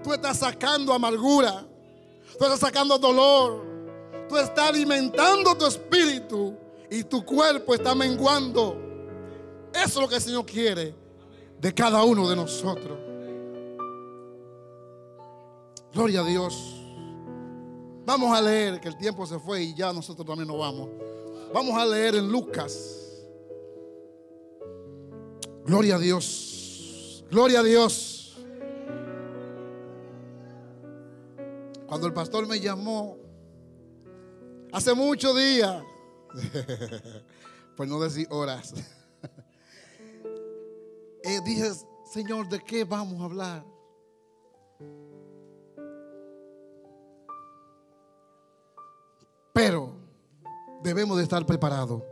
Tú estás sacando amargura, tú estás sacando dolor, tú estás alimentando tu espíritu y tu cuerpo está menguando. Eso es lo que el Señor quiere de cada uno de nosotros. Gloria a Dios. Vamos a leer, que el tiempo se fue y ya nosotros también nos vamos. Vamos a leer en Lucas. Gloria a Dios. Gloria a Dios. Cuando el pastor me llamó hace muchos días, por no decir horas, dije: Señor, ¿de qué vamos a hablar? Pero debemos de estar preparados.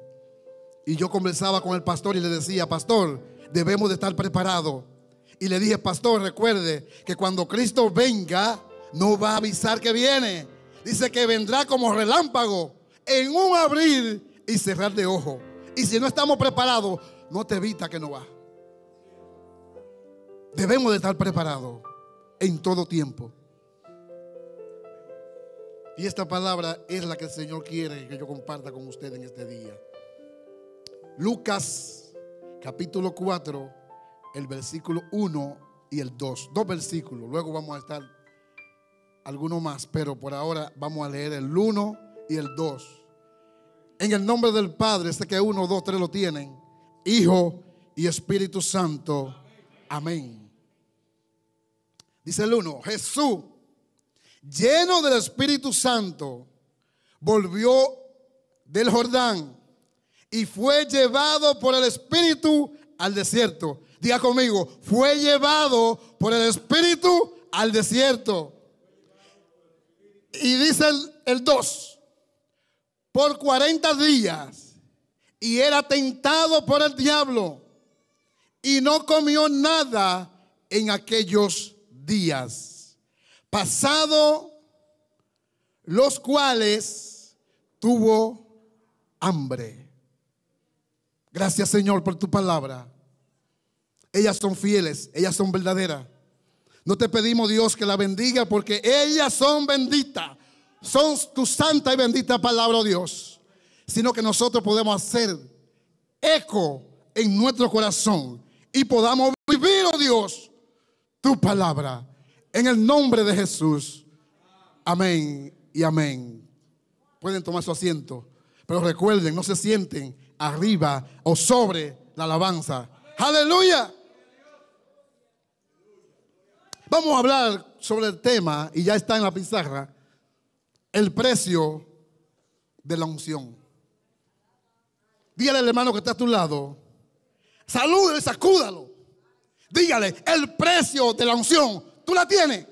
Y yo conversaba con el pastor y le decía: pastor, debemos de estar preparados. Y le dije: pastor, recuerde que cuando Cristo venga, no va a avisar que viene. Dice que vendrá como relámpago, en un abrir y cerrar de ojos. Y si no estamos preparados, no te evita que no va. Debemos de estar preparados en todo tiempo. Y esta palabra es la que el Señor quiere que yo comparta con usted en este día. Lucas capítulo 4, el versículo 1 y el 2. Dos versículos. Luego vamos a estar alguno más, pero por ahora vamos a leer el 1 y el 2. En el nombre del Padre, sé que 1, 2, 3 lo tienen, Hijo y Espíritu Santo. Amén. Dice el 1: Jesús, lleno del Espíritu Santo, volvió del Jordán y fue llevado por el Espíritu al desierto. Diga conmigo: fue llevado por el Espíritu al desierto. Y dice el 2: por 40 días, y era tentado por el diablo, y no comió nada en aquellos días, pasado los cuales tuvo hambre. Gracias, Señor, por tu palabra. Ellas son fieles, ellas son verdaderas. No te pedimos, Dios, que la bendiga, porque ellas son benditas. Son tu santa y bendita palabra, oh Dios. Sino que nosotros podemos hacer eco en nuestro corazón y podamos vivir, oh Dios, tu palabra. En el nombre de Jesús. Amén y amén. Pueden tomar su asiento, pero recuerden, no se sienten arriba o sobre la alabanza. Aleluya. Vamos a hablar sobre el tema, y ya está en la pizarra: el precio de la unción. Dígale al hermano que está a tu lado, salúdale, sacúdalo. Dígale: el precio de la unción, ¿tú la tienes?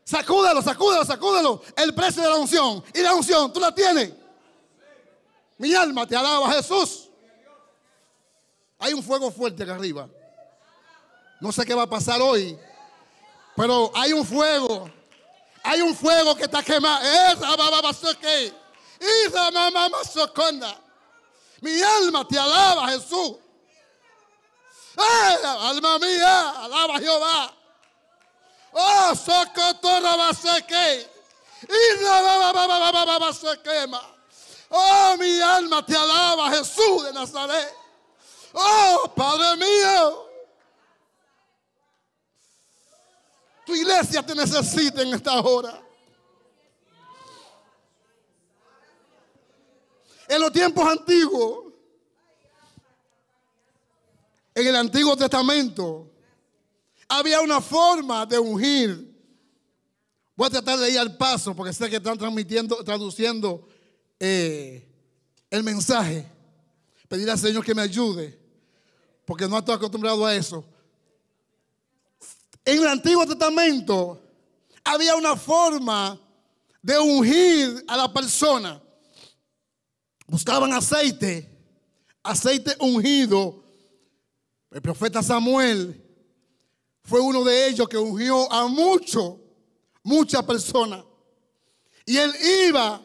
Sacúdalo, sacúdalo, sacúdalo. El precio de la unción. Y la unción, ¿tú la tienes? Mi alma te alaba, Jesús. Hay un fuego fuerte acá arriba. No sé qué va a pasar hoy, pero hay un fuego. Hay un fuego que está quemado. Mi alma te alaba, Jesús. Alma mía, alaba a Jehová. Oh, socotorra baseque. Oh, mi alma te alaba, Jesús de Nazaret. Oh, Padre mío. Tu iglesia te necesita en esta hora. En los tiempos antiguos, en el Antiguo Testamento, había una forma de ungir. Voy a tratar de ir al paso porque sé que están traduciendo el mensaje. Pedir al Señor que me ayude, porque no estoy acostumbrado a eso. En el Antiguo Testamento había una forma de ungir a la persona. Buscaban aceite ungido. El profeta Samuel fue uno de ellos que ungió a muchas personas. Y él iba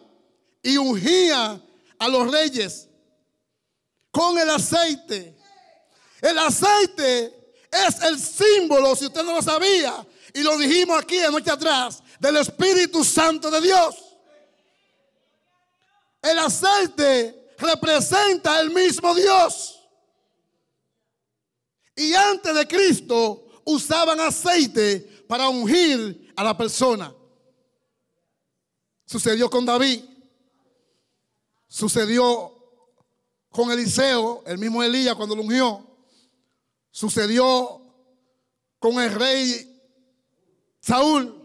y ungía a los reyes con el aceite. El aceite es el símbolo, si usted no lo sabía, y lo dijimos aquí en noche atrás, del Espíritu Santo de Dios. El aceite representa el mismo Dios. Y antes de Cristo usaban aceite para ungir a la persona. Sucedió con David. Sucedió con Eliseo, el mismo Elías cuando lo ungió. Sucedió con el rey Saúl.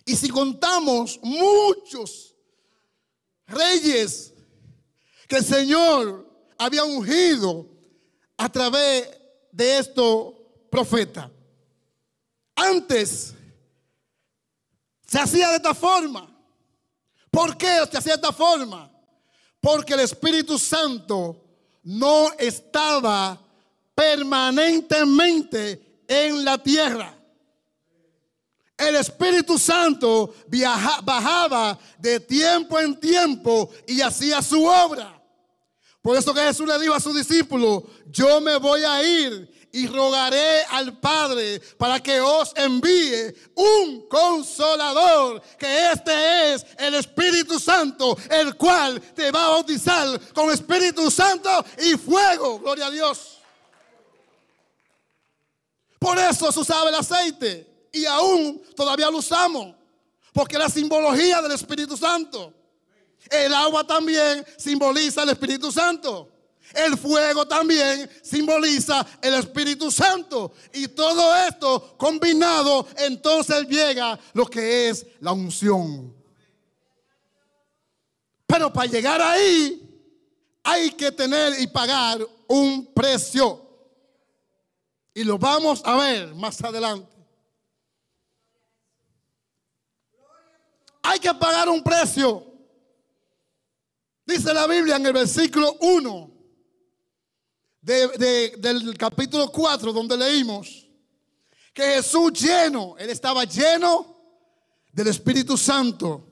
Y si contamos muchos reyes que el Señor había ungido a través de estos profetas. Antes se hacía de esta forma. ¿Por qué se hacía de esta forma? Porque el Espíritu Santo no estaba permanentemente en la tierra. El Espíritu Santo bajaba de tiempo en tiempo y hacía su obra. Por eso que Jesús le dijo a sus discípulos: yo me voy a ir y rogaré al Padre para que os envíe un consolador, que este es el Espíritu Santo, el cual te va a bautizar con Espíritu Santo y fuego. Gloria a Dios. Por eso se usaba el aceite. Y aún todavía lo usamos, porque es la simbología del Espíritu Santo. El agua también simboliza el Espíritu Santo. El fuego también simboliza el Espíritu Santo. Y todo esto combinado, entonces llega lo que es la unción. Pero para llegar ahí hay que tener y pagar un precio. Y lo vamos a ver más adelante. Hay que pagar un precio. Dice la Biblia en el versículo 1 del capítulo 4, donde leímos que Jesús él estaba lleno del Espíritu Santo.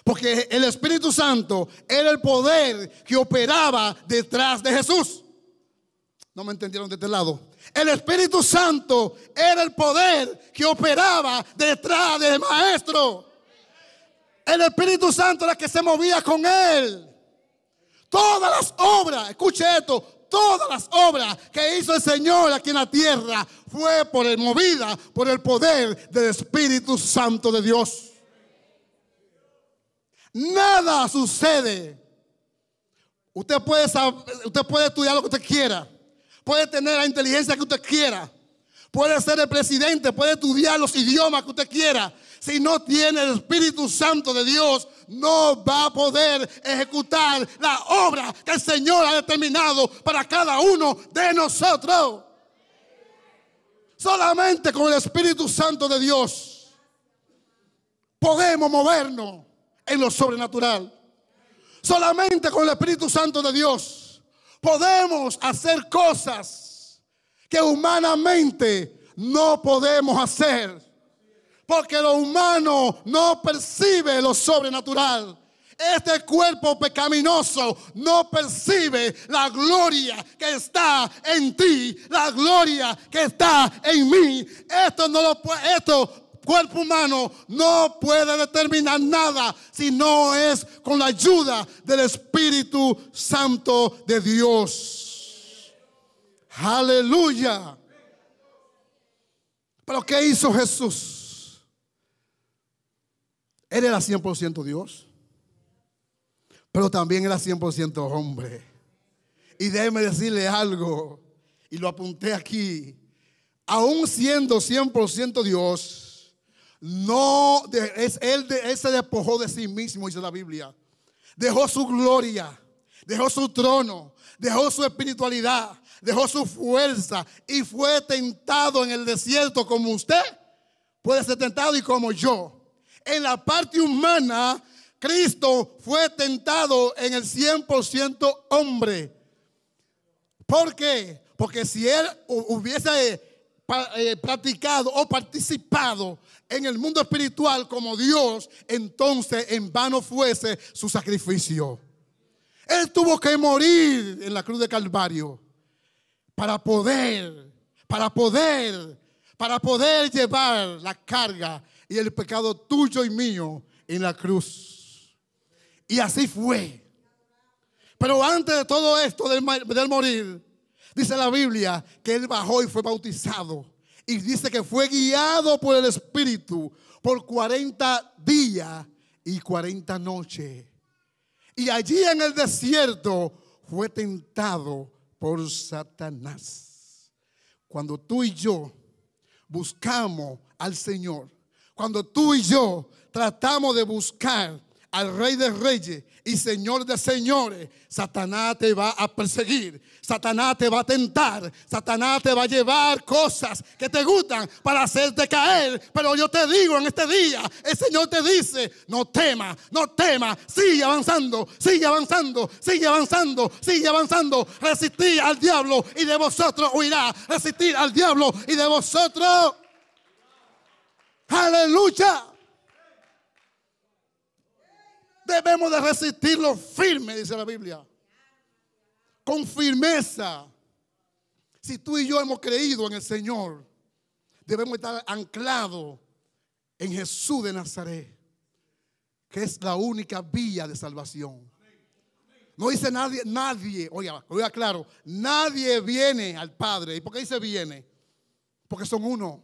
Porque el Espíritu Santo era el poder que operaba detrás de Jesús. No me entendieron de este lado. El Espíritu Santo era el poder que operaba detrás del Maestro. El Espíritu Santo era el que se movía con él. Todas las obras, escuche esto, todas las obras que hizo el Señor aquí en la tierra fue movida por el poder del Espíritu Santo de Dios. Nada sucede. Usted puede estudiar lo que usted quiera, puede tener la inteligencia que usted quiera, puede ser el presidente, puede estudiar los idiomas que usted quiera. Si no tiene el Espíritu Santo de Dios, no va a poder ejecutar la obra que el Señor ha determinado para cada uno de nosotros. Solamente con el Espíritu Santo de Dios podemos movernos en lo sobrenatural. Solamente con el Espíritu Santo de Dios podemos hacer cosas que humanamente no podemos hacer. Porque lo humano no percibe lo sobrenatural. Este cuerpo pecaminoso no percibe la gloria que está en ti, la gloria que está en mí. Esto cuerpo humano no puede determinar nada si no es con la ayuda del Espíritu Santo de Dios. Aleluya. Pero ¿qué hizo Jesús? Él era 100% Dios, pero también era 100% hombre. Y déjeme decirle algo, y lo apunté aquí. Aún siendo 100% Dios, él se despojó de sí mismo, dice la Biblia. Dejó su gloria, dejó su trono, dejó su espiritualidad, dejó su fuerza y fue tentado en el desierto como usted puede ser tentado y como yo. En la parte humana, Cristo fue tentado en el 100% hombre. ¿Por qué? Porque si él hubiese practicado o participado en el mundo espiritual como Dios, entonces en vano fuese su sacrificio. Él tuvo que morir en la cruz de Calvario para poder para poder llevar la carga y el pecado tuyo y mío en la cruz. Y así fue. Pero antes de todo esto del morir, dice la Biblia que Él bajó y fue bautizado. Y dice que fue guiado por el Espíritu por 40 días y 40 noches. Y allí en el desierto fue tentado por Satanás. Cuando tú y yo buscamos al Señor, cuando tú y yo tratamos de buscar al Rey de Reyes y Señor de Señores, Satanás te va a perseguir, Satanás te va a tentar, Satanás te va a llevar cosas que te gustan para hacerte caer. Pero yo te digo en este día, el Señor te dice: no temas, no temas, sigue avanzando, sigue avanzando, sigue avanzando, sigue avanzando. Resistid al diablo y de vosotros huirá. Resistir al diablo y de vosotros. Aleluya. Debemos de resistirlo firme, dice la Biblia. Con firmeza. Si tú y yo hemos creído en el Señor, debemos estar anclados en Jesús de Nazaret, que es la única vía de salvación. No dice nadie, oiga claro, nadie viene al Padre. ¿Y por qué dice viene? Porque son uno.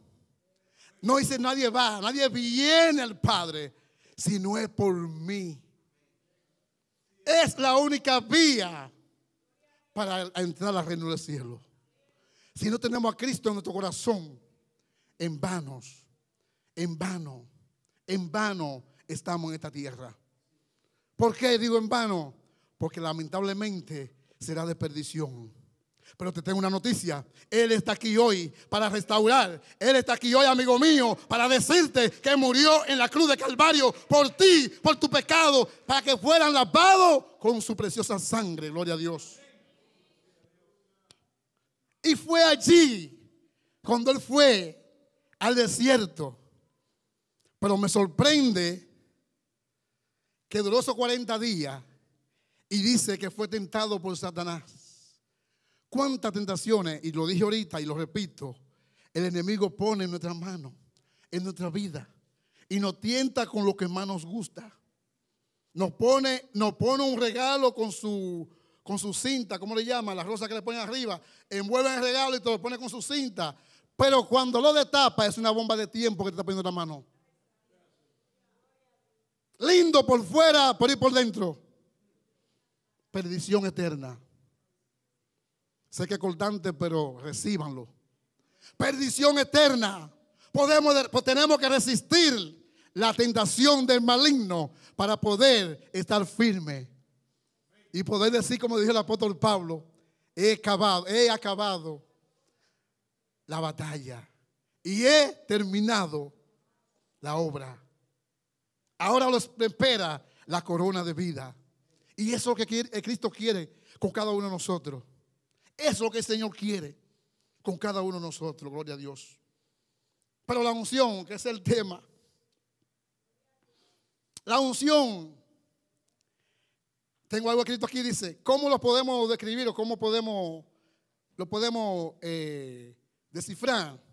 No dice nadie va, nadie viene al Padre si no es por mí. Es la única vía para entrar al reino del cielo. Si no tenemos a Cristo en nuestro corazón, en vano estamos en esta tierra. ¿Por qué digo en vano? Porque lamentablemente será de perdición. Pero te tengo una noticia: Él está aquí hoy para restaurar. Él está aquí hoy, amigo mío, para decirte que murió en la cruz de Calvario por ti, por tu pecado, para que fueran lavados con su preciosa sangre. Gloria a Dios. Y fue allí cuando Él fue al desierto. Pero me sorprende que duró esos 40 días y dice que fue tentado por Satanás. ¿Cuántas tentaciones? Y lo dije ahorita y lo repito, el enemigo pone en nuestras manos, en nuestra vida, y nos tienta con lo que más nos gusta. Nos pone un regalo con su cinta, ¿cómo le llaman? Las rosas que le ponen arriba. Envuelve el regalo y te lo pone con su cinta. Pero cuando lo destapa es una bomba de tiempo que te está poniendo en la mano. Lindo por fuera, por ahí por dentro. Perdición eterna. Sé que es cortante, pero recíbanlo. Perdición eterna. Tenemos que resistir la tentación del maligno para poder estar firme y poder decir, como dijo el apóstol Pablo: he acabado la batalla y he terminado la obra. Ahora los espera la corona de vida. Y eso es lo que Cristo quiere con cada uno de nosotros. Eso es lo que el Señor quiere con cada uno de nosotros, gloria a Dios. Pero la unción, que es el tema. La unción. Tengo algo escrito aquí, dice: ¿cómo lo podemos describir o cómo lo podemos descifrar?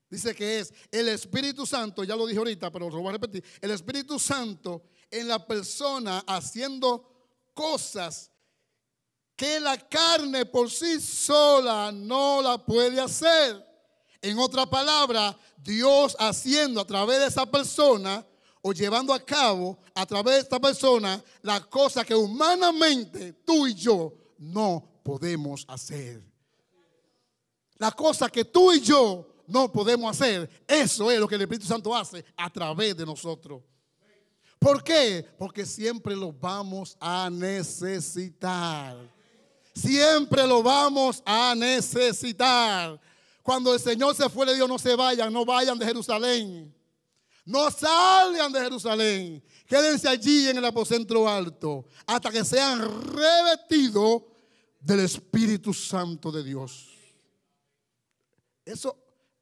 Dice que es el Espíritu Santo, ya lo dije ahorita, pero lo voy a repetir. El Espíritu Santo en la persona haciendo cosas que la carne por sí sola no la puede hacer. En otra palabra, Dios haciendo a través de esa persona o llevando a cabo a través de esta persona la cosa que humanamente tú y yo no podemos hacer. La cosa que tú y yo no podemos hacer, eso es lo que el Espíritu Santo hace a través de nosotros. ¿Por qué? Porque siempre lo vamos a necesitar. Siempre lo vamos a necesitar. Cuando el Señor se fue, le dijo: no vayan de Jerusalén. No salgan de Jerusalén. Quédense allí en el aposento alto hasta que sean revestidos del Espíritu Santo de Dios. Eso,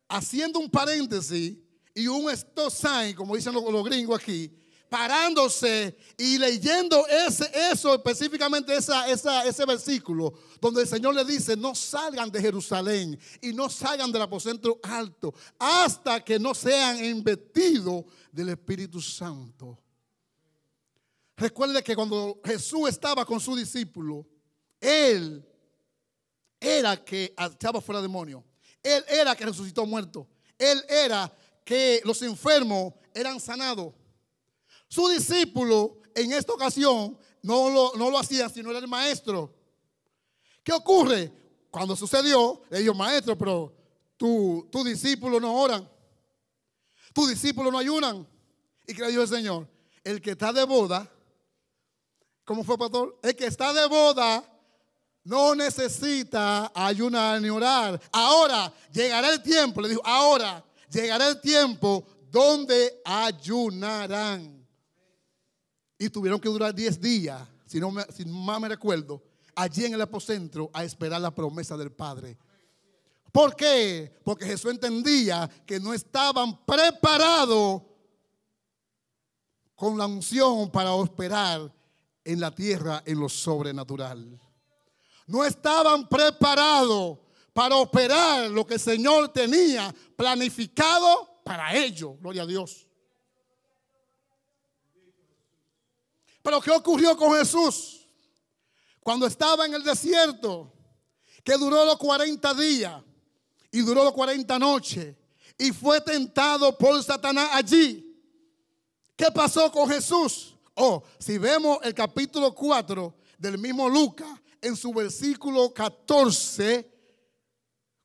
haciendo un paréntesis y un stop sign, como dicen los gringos aquí, parándose y leyendo eso específicamente ese versículo donde el Señor le dice: no salgan de Jerusalén y no salgan del aposento alto hasta que no sean investidos del Espíritu Santo. Recuerde que cuando Jesús estaba con sus discípulos, Él era que echaba fuera demonios. Él era que resucitó muertos. Él era que los enfermos eran sanados. Sus discípulos en esta ocasión no lo hacían, sino era el maestro. ¿Qué ocurre? Cuando sucedió, le dijo: maestro, pero tus discípulos no oran, tus discípulos no ayunan. ¿Y qué le dijo el Señor? El que está de boda, ¿cómo fue, pastor? El que está de boda no necesita ayunar ni orar. Ahora llegará el tiempo, le dijo, ahora llegará el tiempo donde ayunarán. Y tuvieron que durar 10 días, si más me recuerdo, allí en el aposento a esperar la promesa del Padre. ¿Por qué? Porque Jesús entendía que no estaban preparados con la unción para operar en la tierra en lo sobrenatural. No estaban preparados para operar lo que el Señor tenía planificado para ellos. Gloria a Dios. Pero ¿qué ocurrió con Jesús? Cuando estaba en el desierto, que duró los 40 días y duró los 40 noches y fue tentado por Satanás allí. ¿Qué pasó con Jesús? Si vemos el capítulo 4 del mismo Lucas, en su versículo 14,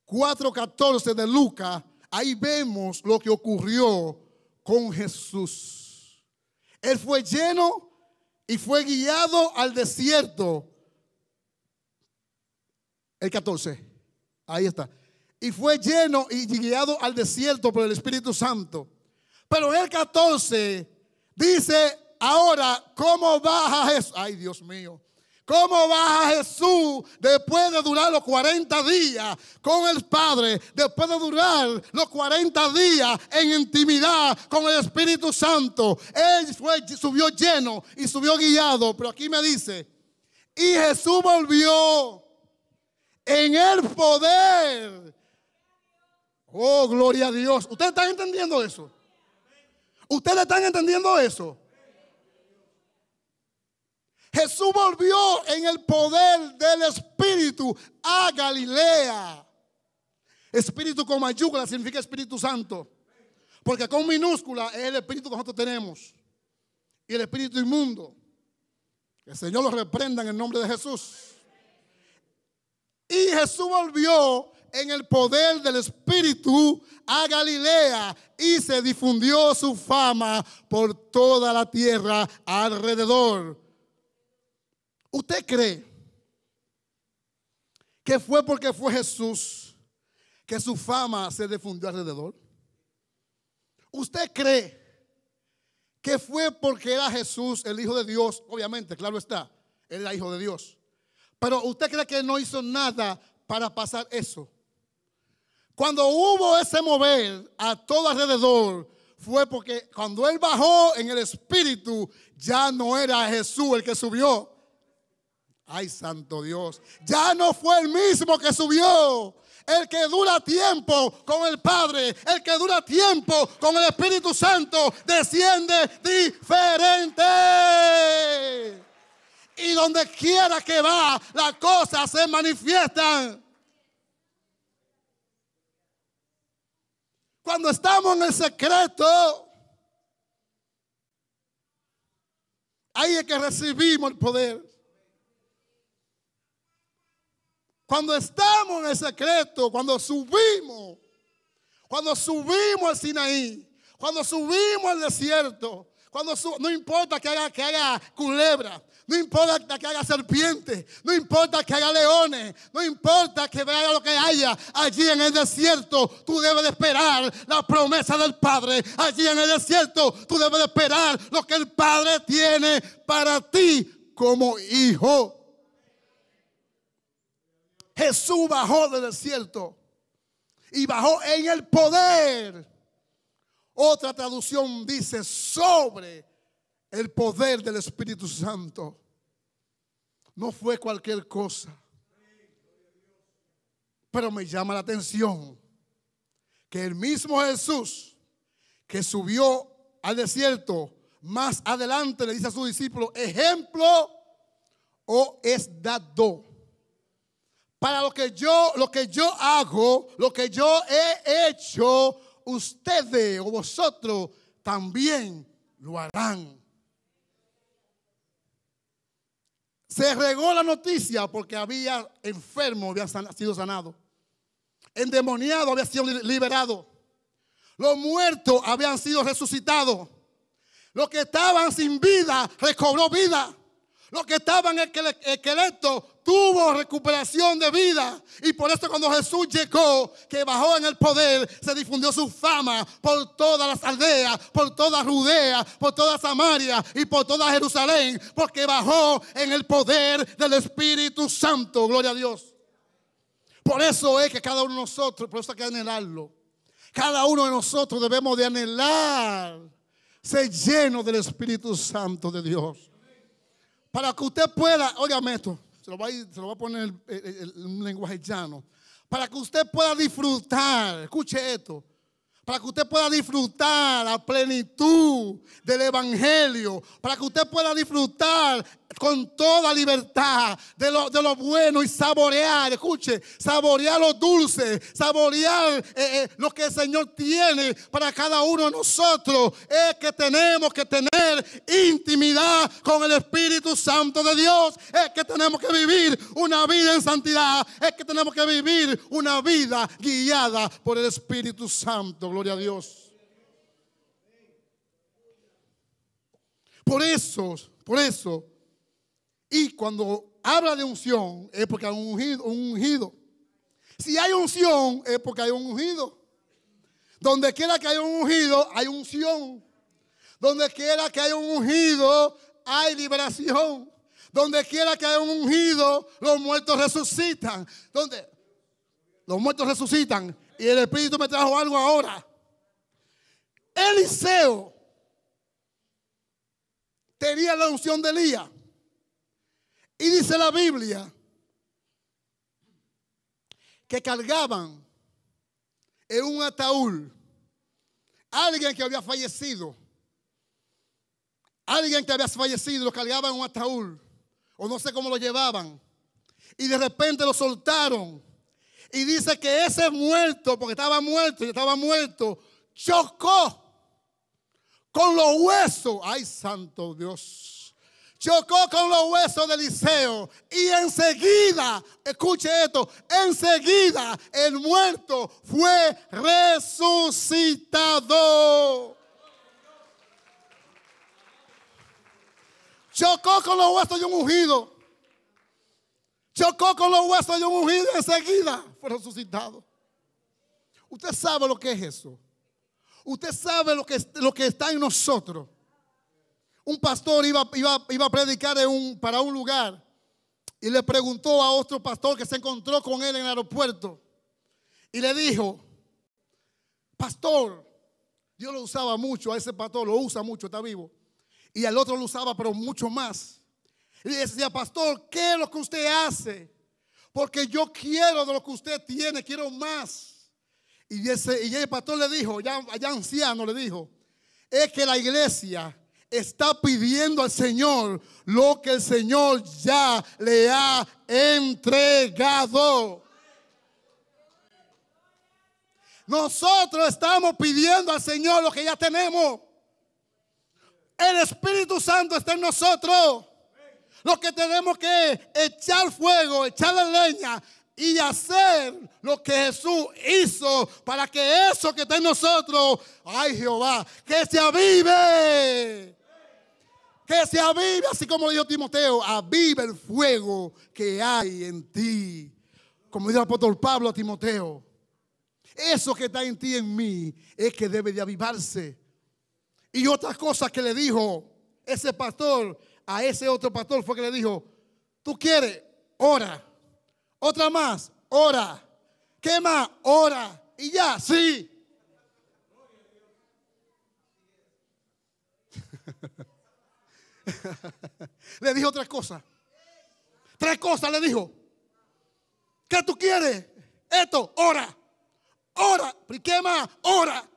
4:14 de Lucas, ahí vemos lo que ocurrió con Jesús. Él fue lleno y fue guiado al desierto. El 14, ahí está. Y fue lleno y guiado al desierto por el Espíritu Santo. Pero en el 14 dice: ahora, ¿cómo baja Jesús? Ay, Dios mío. ¿Cómo baja Jesús después de durar los 40 días con el Padre? Después de durar los 40 días en intimidad con el Espíritu Santo. Él subió lleno y subió guiado. Pero aquí me dice: y Jesús volvió en el poder. Oh, gloria a Dios. ¿Ustedes están entendiendo eso? ¿Ustedes están entendiendo eso? Jesús volvió en el poder del Espíritu a Galilea. Espíritu con mayúscula significa Espíritu Santo, porque con minúscula es el Espíritu que nosotros tenemos. Y el espíritu inmundo, que el Señor lo reprenda en el nombre de Jesús. Y Jesús volvió en el poder del Espíritu a Galilea y se difundió su fama por toda la tierra alrededor. ¿Usted cree que fue porque fue Jesús que su fama se difundió alrededor? ¿Usted cree que fue porque era Jesús el Hijo de Dios? Obviamente, claro está, él era Hijo de Dios. Pero ¿usted cree que él no hizo nada para pasar eso? Cuando hubo ese mover a todo alrededor, fue porque cuando él bajó en el Espíritu, ya no era Jesús el que subió. Ay, santo Dios. Ya no fue el mismo que subió. El que dura tiempo con el Padre, el que dura tiempo con el Espíritu Santo, desciende diferente. Y donde quiera que va, las cosas se manifiestan. Cuando estamos en el secreto, ahí es que recibimos el poder. Cuando estamos en el secreto, cuando subimos al Sinaí, cuando subimos al desierto, no importa que haga culebra, no importa que haga serpiente, no importa que haga leones, no importa que vea lo que haya allí en el desierto, tú debes de esperar la promesa del Padre. Allí en el desierto tú debes de esperar lo que el Padre tiene para ti como hijo. Jesús bajó del desierto y bajó en el poder. Otra traducción dice sobre el poder del Espíritu Santo no fue cualquier cosa. Pero me llama la atención que el mismo Jesús que subió al desierto, más adelante le dice a sus discípulos: ejemplo os es dado. Para lo que yo hago, lo que yo he hecho, ustedes o vosotros también lo harán. Se regó la noticia porque había enfermos, habían sido sanados. Endemoniados habían sido liberados. Los muertos habían sido resucitados. Los que estaban sin vida recobró vida. Los que estaban esqueletos tuvo recuperación de vida. Y por eso cuando Jesús llegó, que bajó en el poder, se difundió su fama por todas las aldeas, por toda Judea, por toda Samaria y por toda Jerusalén, porque bajó en el poder del Espíritu Santo. Gloria a Dios. Por eso es que cada uno de nosotros, por eso hay que anhelarlo. Cada uno de nosotros debemos de anhelar ser lleno del Espíritu Santo de Dios. Para que usted pueda, óigame esto, se lo voy a poner en un lenguaje llano. Para que usted pueda disfrutar, escuche esto, para que usted pueda disfrutar la plenitud del Evangelio, para que usted pueda disfrutar con toda libertad de lo bueno y saborear, escuche, saborear lo dulce, saborear lo que el Señor tiene para cada uno de nosotros. Es que tenemos que tener intimidad con el Espíritu Santo de Dios. Es que tenemos que vivir una vida en santidad. Es que tenemos que vivir una vida guiada por el Espíritu Santo. Gloria a Dios. Por eso, y cuando habla de unción, es porque hay un ungido. Si hay unción, es porque hay un ungido. Donde quiera que haya un ungido, hay unción. Donde quiera que haya un ungido, hay liberación. Donde quiera que haya un ungido, los muertos resucitan. Donde los muertos resucitan. Y el Espíritu me trajo algo ahora. Eliseo tenía la unción de Elías. Y dice la Biblia que cargaban en un ataúd a alguien que había fallecido. Alguien que había fallecido lo cargaban en un ataúd. O no sé cómo lo llevaban. Y de repente lo soltaron. Y dice que ese muerto, porque estaba muerto, chocó con los huesos. Ay, santo Dios. Chocó con los huesos de Eliseo. Y enseguida, escuche esto, enseguida el muerto fue resucitado. Chocó con los huesos de un ungido. Chocó con los huesos de un ungido y enseguida fue resucitado. Usted sabe lo que es eso. Usted sabe lo que está en nosotros. Un pastor iba a predicar para un lugar y le preguntó a otro pastor que se encontró con él en el aeropuerto y le dijo: pastor, Dios lo usaba mucho, a ese pastor lo usa mucho, está vivo, y al otro lo usaba pero mucho más. Y le decía: pastor, ¿qué es lo que usted hace? Porque yo quiero de lo que usted tiene, quiero más. Y el pastor le dijo, ya anciano, le dijo: es que la iglesia está pidiendo al Señor lo que el Señor ya le ha entregado. Nosotros estamos pidiendo al Señor lo que ya tenemos. El Espíritu Santo está en nosotros. Lo que tenemos que echar fuego, echarle leña y hacer lo que Jesús hizo para que eso que está en nosotros, ay Jehová, que se avive. Que se avive, así como dijo Timoteo: aviva el fuego que hay en ti. Como dijo el apóstol Pablo a Timoteo, eso que está en ti y en mí es que debe de avivarse. Y otra cosa que le dijo ese pastor a ese otro pastor fue que le dijo: tú quieres, ora. Otra más, ora. ¿Qué más? Ora. Y ya, sí. Le dijo tres cosas. Tres cosas le dijo. ¿Qué tú quieres? Esto, ora. Ora. ¿Y qué más? Ora.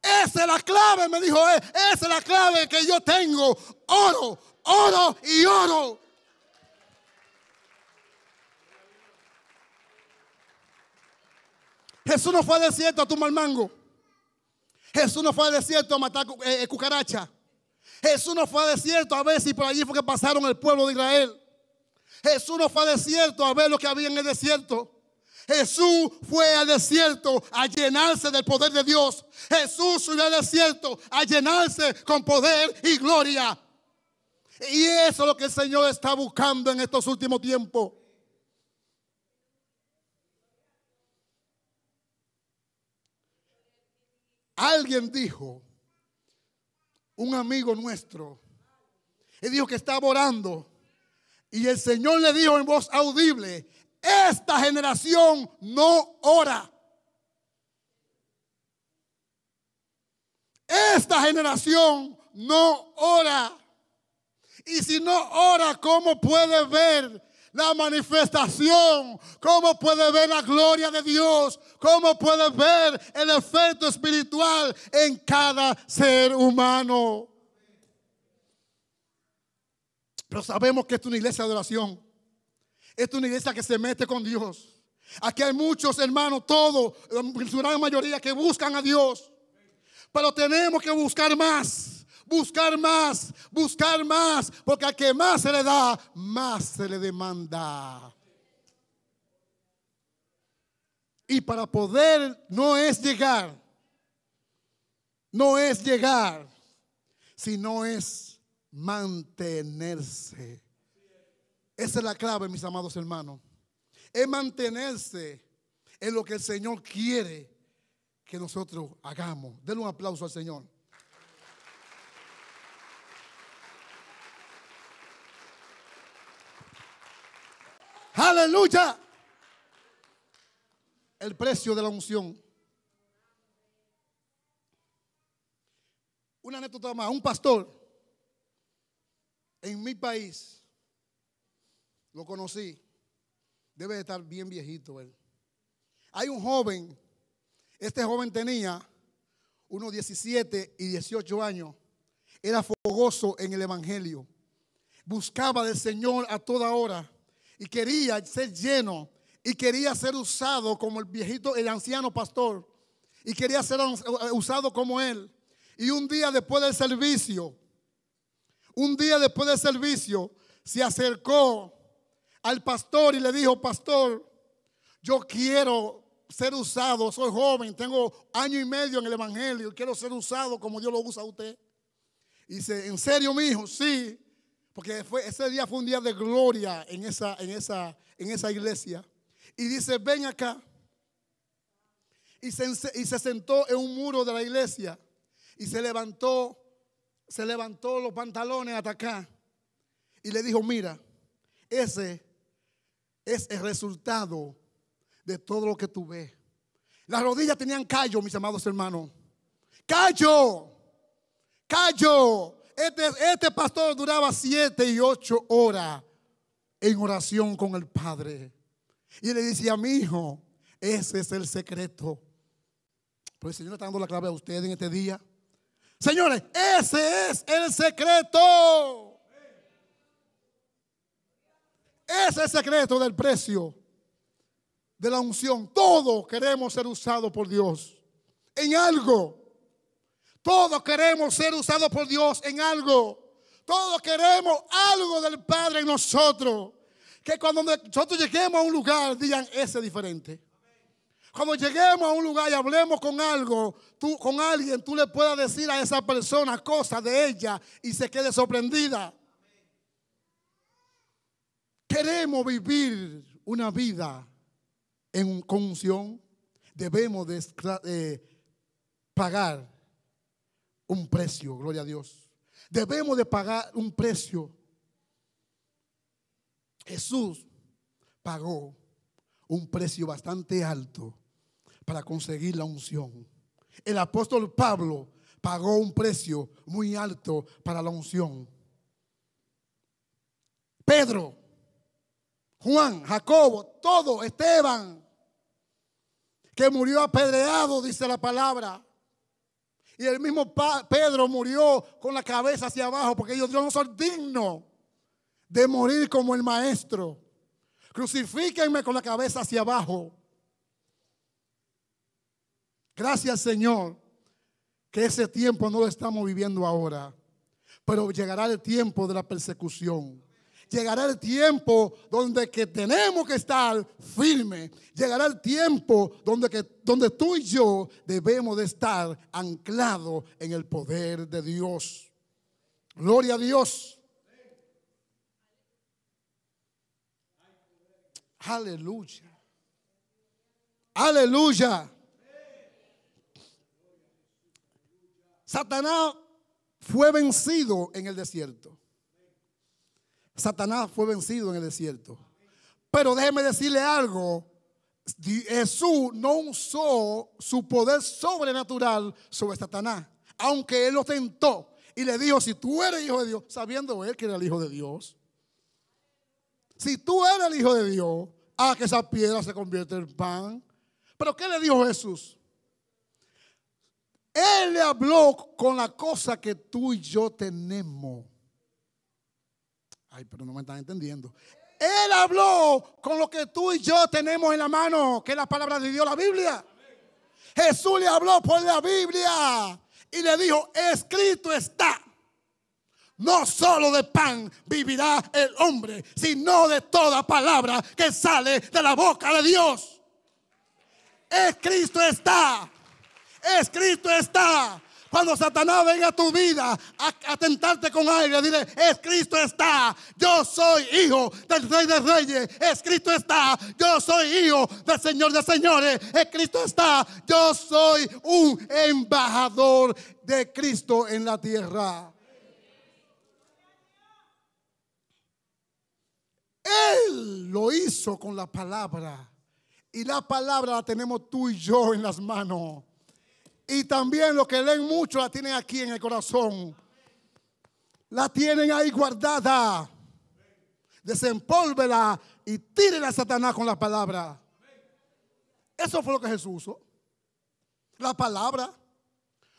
Esa es la clave, me dijo él. Esa es la clave que yo tengo. Oro, oro y oro. Jesús no fue al desierto a tumbar mango. Jesús no fue al desierto a matar cucaracha. Jesús no fue al desierto a ver si por allí fue que pasaron el pueblo de Israel. Jesús no fue al desierto a ver lo que había en el desierto. Jesús fue al desierto a llenarse del poder de Dios. Jesús subió al desierto a llenarse con poder y gloria. Y eso es lo que el Señor está buscando en estos últimos tiempos. Alguien dijo, un amigo nuestro, y dijo que estaba orando. Y el Señor le dijo en voz audible: esta generación no ora. Esta generación no ora. Y si no ora, ¿cómo puede ver la manifestación? ¿Cómo puede ver la gloria de Dios? ¿Cómo puede ver el efecto espiritual en cada ser humano? Pero sabemos que esto es una iglesia de oración. Esto es una iglesia que se mete con Dios. Aquí hay muchos hermanos, todos, en su gran mayoría, que buscan a Dios. Pero tenemos que buscar más, buscar más, buscar más. Porque al que más se le da, más se le demanda. Y para poder no es llegar, sino es mantenerse. Esa es la clave, mis amados hermanos. Es mantenerse en lo que el Señor quiere que nosotros hagamos. Denle un aplauso al Señor. Aleluya. El precio de la unción. Una anécdota más. Un pastor en mi país, lo conocí. Debe de estar bien viejito él. Hay un joven. Este joven tenía unos 17 y 18 años. Era fogoso en el evangelio. Buscaba del Señor a toda hora. Y quería ser lleno. Y quería ser usado como el viejito, el anciano pastor. Y quería ser usado como él. Y un día después del servicio, se acercó al pastor y le dijo: pastor, yo quiero ser usado, soy joven, tengo año y medio en el evangelio, quiero ser usado como Dios lo usa a usted. Y dice: ¿en serio, mi hijo? Sí, porque ese día fue un día de gloria en esa iglesia. Y dice: ven acá. Y se sentó en un muro de la iglesia y se levantó los pantalones hasta acá y le dijo: mira, ese es el resultado de todo lo que tú ves. Las rodillas tenían callo, mis amados hermanos. Callo. Este pastor duraba 7 y 8 horas en oración con el Padre. Y le decía: mi hijo, ese es el secreto. Pues el Señor está dando la clave a ustedes en este día. Señores, ese es el secreto. Ese es el secreto del precio de la unción. Todos queremos ser usados por Dios en algo. Todos queremos ser usados por Dios en algo. Todos queremos algo del Padre en nosotros. Que cuando nosotros lleguemos a un lugar, digan: ese es diferente. Cuando lleguemos a un lugar y hablemos con alguien, tú le puedas decir a esa persona cosas de ella y se quede sorprendida. Queremos vivir una vida con unción. Debemos de pagar un precio, gloria a Dios. Debemos de pagar un precio. Jesús pagó un precio bastante alto para conseguir la unción. El apóstol Pablo pagó un precio muy alto para la unción. Pedro, Juan, Jacobo, todo, Esteban, que murió apedreado, dice la palabra. Y el mismo Pedro murió con la cabeza hacia abajo, porque ellos, yo no soy digno de morir como el maestro. Crucifíquenme con la cabeza hacia abajo. Gracias, Señor, que ese tiempo no lo estamos viviendo ahora. Pero llegará el tiempo de la persecución. Llegará el tiempo donde que tenemos que estar firmes. Llegará el tiempo donde tú y yo debemos de estar anclados en el poder de Dios. Gloria a Dios. Aleluya. Aleluya. Satanás fue vencido en el desierto. Satanás fue vencido en el desierto. Pero déjeme decirle algo. Jesús no usó su poder sobrenatural sobre Satanás. Aunque él lo tentó y le dijo, si tú eres hijo de Dios, sabiendo él que era el hijo de Dios. Si tú eres el hijo de Dios, haz que esa piedra se convierta en pan. Pero ¿qué le dijo Jesús? Él le habló con la cosa que tú y yo tenemos. Ay, pero no me están entendiendo. Él habló con lo que tú y yo tenemos en la mano, que es la palabra de Dios, la Biblia. Jesús le habló por la Biblia y le dijo, escrito está. No solo de pan vivirá el hombre, sino de toda palabra que sale de la boca de Dios. Escrito está. Escrito está. Cuando Satanás venga a tu vida a tentarte con aire, dile, escrito está. Yo soy hijo del Rey de Reyes. Escrito está. Yo soy hijo del Señor de Señores. Escrito está. Yo soy un embajador de Cristo en la tierra. Él lo hizo con la palabra. Y la palabra la tenemos tú y yo en las manos. Y también los que leen mucho la tienen aquí en el corazón. La tienen ahí guardada. Desempólvela y tírenla a Satanás con la palabra. Eso fue lo que Jesús usó. La palabra.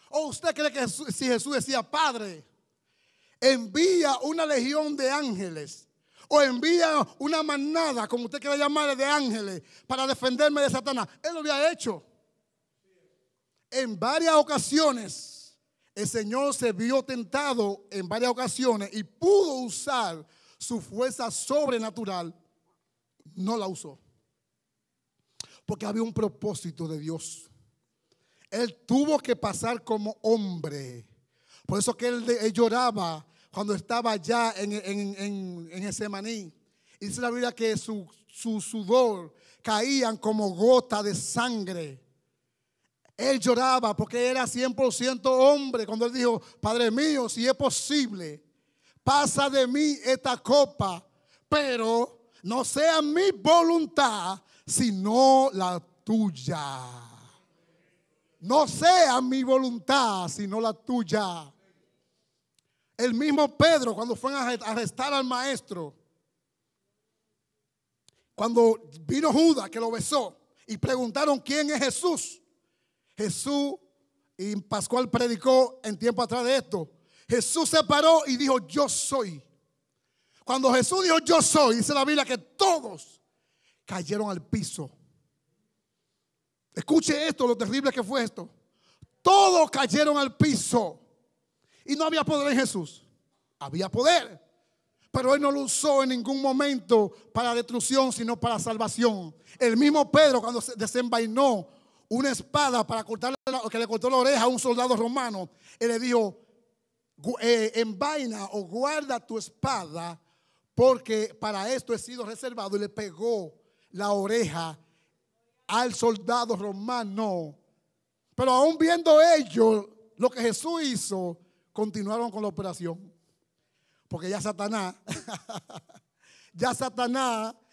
¿O usted cree que si Jesús decía, Padre, envía una legión de ángeles, o envía una manada, como usted quiera llamarle, de ángeles para defenderme de Satanás? Él lo había hecho. En varias ocasiones el Señor se vio tentado en varias ocasiones y pudo usar su fuerza sobrenatural. No la usó porque había un propósito de Dios. Él tuvo que pasar como hombre. Por eso que él lloraba cuando estaba allá en Getsemaní. Y dice la Biblia que su sudor caían como gotas de sangre. Él lloraba porque era 100% hombre. Cuando él dijo, Padre mío, si es posible, pasa de mí esta copa, pero no sea mi voluntad, sino la tuya. No sea mi voluntad, sino la tuya. El mismo Pedro, cuando fue a arrestar al maestro, cuando vino Judas que lo besó y preguntaron quién es Jesús. Jesús, y Pascual predicó en tiempo atrás de esto, Jesús se paró y dijo, yo soy. Cuando Jesús dijo, yo soy, dice la Biblia que todos cayeron al piso. Escuche esto, lo terrible que fue esto. Todos cayeron al piso. Y no había poder en Jesús. Había poder. Pero él no lo usó en ningún momento para destrucción, sino para salvación. El mismo Pedro, cuando se desenvainó una espada para cortarle, que le cortó la oreja a un soldado romano, él le dijo, envaina o guarda tu espada, porque para esto he sido reservado. Y le pegó la oreja al soldado romano. Pero aún viendo ellos lo que Jesús hizo, continuaron con la operación. Porque ya Satanás,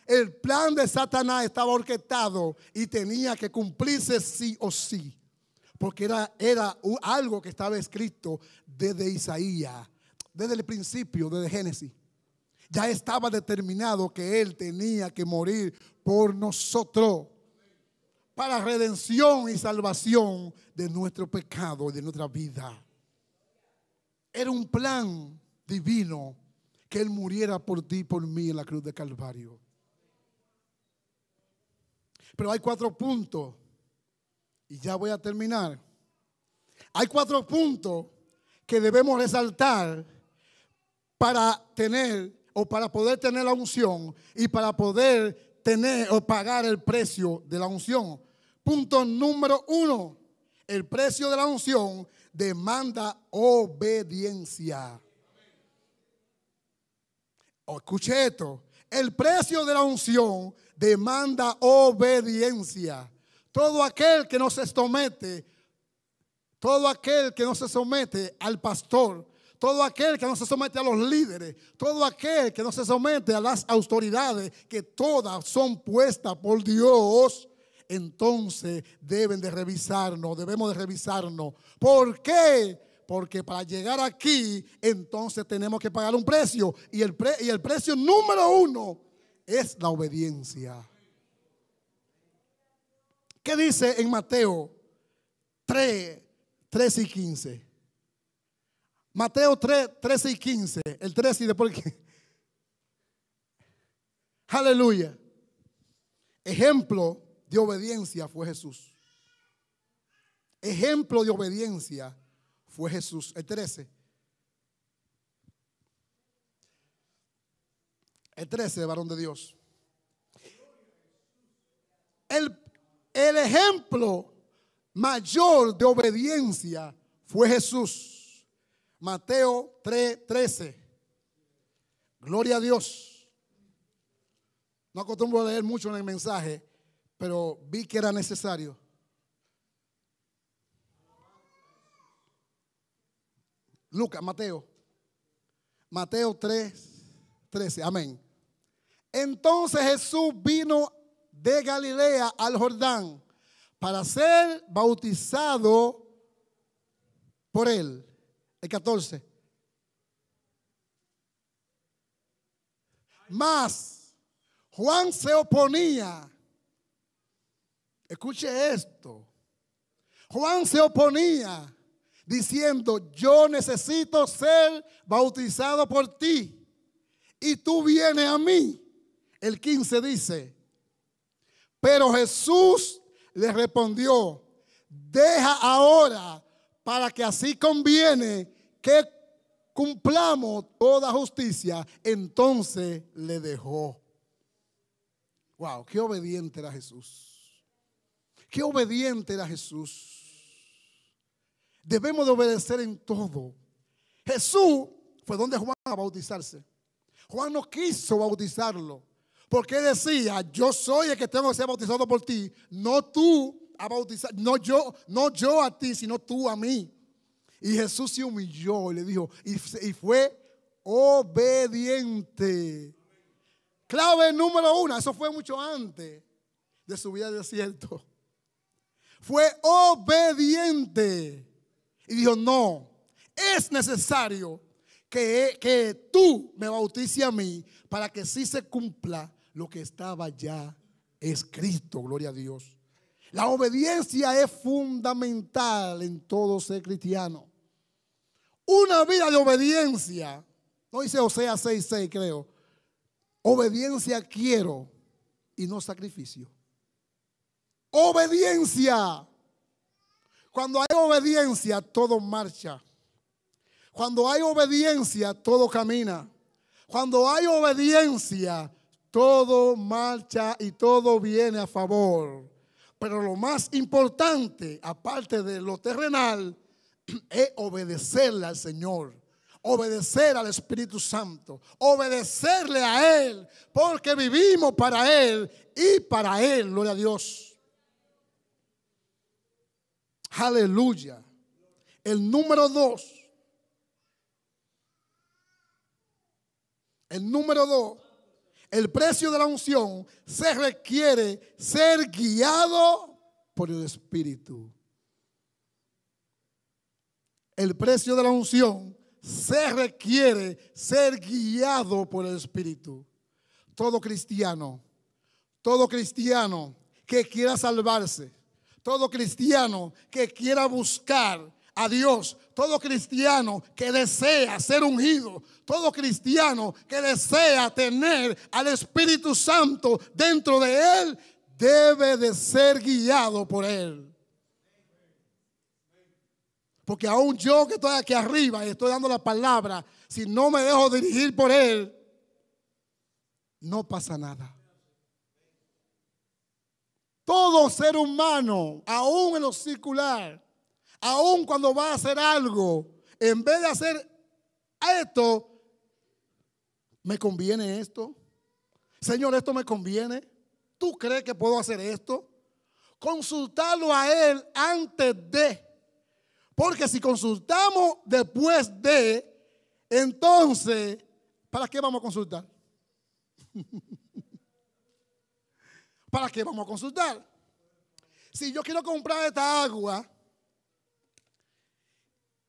el plan de Satanás estaba orquestado y tenía que cumplirse sí o sí. Porque era algo que estaba escrito desde Isaías, desde el principio, desde Génesis. Ya estaba determinado que Él tenía que morir por nosotros, para redención y salvación de nuestro pecado y de nuestra vida. Era un plan divino que Él muriera por ti y por mí en la cruz de Calvario. Pero hay 4 puntos, y ya voy a terminar. Hay 4 puntos que debemos resaltar para tener o para poder tener la unción y para poder tener o pagar el precio de la unción. Punto número 1, el precio de la unción demanda obediencia. Escuche esto, el precio de la unción demanda obediencia. Todo aquel que no se somete, todo aquel que no se somete al pastor, todo aquel que no se somete a los líderes, todo aquel que no se somete a las autoridades, que todas son puestas por Dios, entonces debemos de revisarnos. ¿Por qué? Porque para llegar aquí, entonces tenemos que pagar un precio. Y el precio número 1 es la obediencia. ¿Qué dice en Mateo 3, 13 y 15? Mateo 3, 13 y 15. El 13 y después el 15. Aleluya. Ejemplo de obediencia fue Jesús. Ejemplo de obediencia fue Jesús. El 13. El 13, varón de Dios. El ejemplo mayor de obediencia fue Jesús. Mateo 3:13. Gloria a Dios. No acostumbro a leer mucho en el mensaje, pero vi que era necesario. Lucas, Mateo 3:13. Amén. Entonces Jesús vino de Galilea al Jordán para ser bautizado por él. El 14. Mas Juan se oponía. Escuche esto. Juan se oponía diciendo: yo necesito ser bautizado por ti y tú vienes a mí. El 15 dice: pero Jesús le respondió: deja ahora, para que así conviene que cumplamos toda justicia. Entonces le dejó. Wow, qué obediente era Jesús. Qué obediente era Jesús. Debemos de obedecer en todo. Jesús fue donde Juan a bautizarse. Juan no quiso bautizarlo, porque decía: yo soy el que tengo que ser bautizado por ti, no tú a bautizar, no yo a ti, sino tú a mí. Y Jesús se humilló y le dijo, y fue obediente. Clave número 1, eso fue mucho antes de su vida al desierto. Fue obediente y dijo: no, es necesario que tú me bautices a mí, para que sí se cumpla lo que estaba ya escrito. Gloria a Dios. La obediencia es fundamental en todo ser cristiano. Una vida de obediencia, no dice Oseas 6:6, creo. Obediencia quiero y no sacrificio. Obediencia. Cuando hay obediencia, todo marcha. Cuando hay obediencia, todo camina. Cuando hay obediencia, todo marcha y todo viene a favor. Pero lo más importante, aparte de lo terrenal, es obedecerle al Señor, obedecer al Espíritu Santo, obedecerle a Él, porque vivimos para Él y para Él. Gloria a Dios. Aleluya. El número 2. El número 2. El precio de la unción se requiere ser guiado por el Espíritu. El precio de la unción se requiere ser guiado por el Espíritu. Todo cristiano que quiera salvarse, todo cristiano que quiera buscar a Dios, todo cristiano que desea ser ungido, todo cristiano que desea tener al Espíritu Santo dentro de él, debe de ser guiado por él. Porque aún yo que estoy aquí arriba y estoy dando la palabra, si no me dejo dirigir por él, no pasa nada. Todo ser humano, aún en lo circular, aún cuando va a hacer algo, en vez de hacer esto, ¿me conviene esto? Señor, ¿esto me conviene? ¿Tú crees que puedo hacer esto? Consultarlo a él antes de. Porque si consultamos después de, entonces, ¿para qué vamos a consultar? ¿Para qué vamos a consultar? Si yo quiero comprar esta agua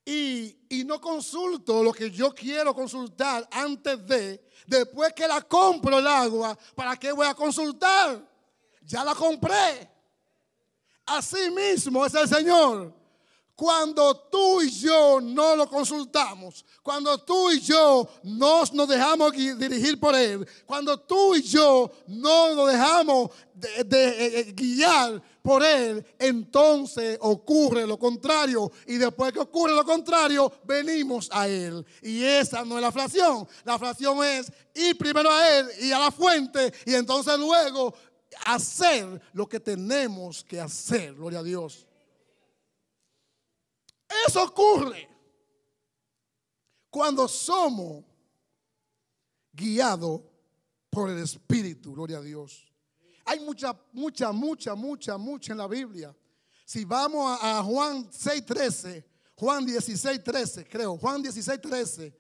y no consulto lo que yo quiero consultar antes de, después que la compro el agua, ¿para qué voy a consultar? Ya la compré. Así mismo es el Señor. Cuando tú y yo no lo consultamos, cuando tú y yo nos dejamos dirigir por él, cuando tú y yo no nos dejamos guiar por él, entonces ocurre lo contrario. Y después que ocurre lo contrario, venimos a él. Y esa no es la fracción. La fracción es ir primero a él y a la fuente, y entonces luego hacer lo que tenemos que hacer. Gloria a Dios. Eso ocurre cuando somos guiados por el Espíritu. Gloria a Dios. Hay mucha en la Biblia. Si vamos a Juan 6:13, Juan 16:13, creo, Juan 16:13,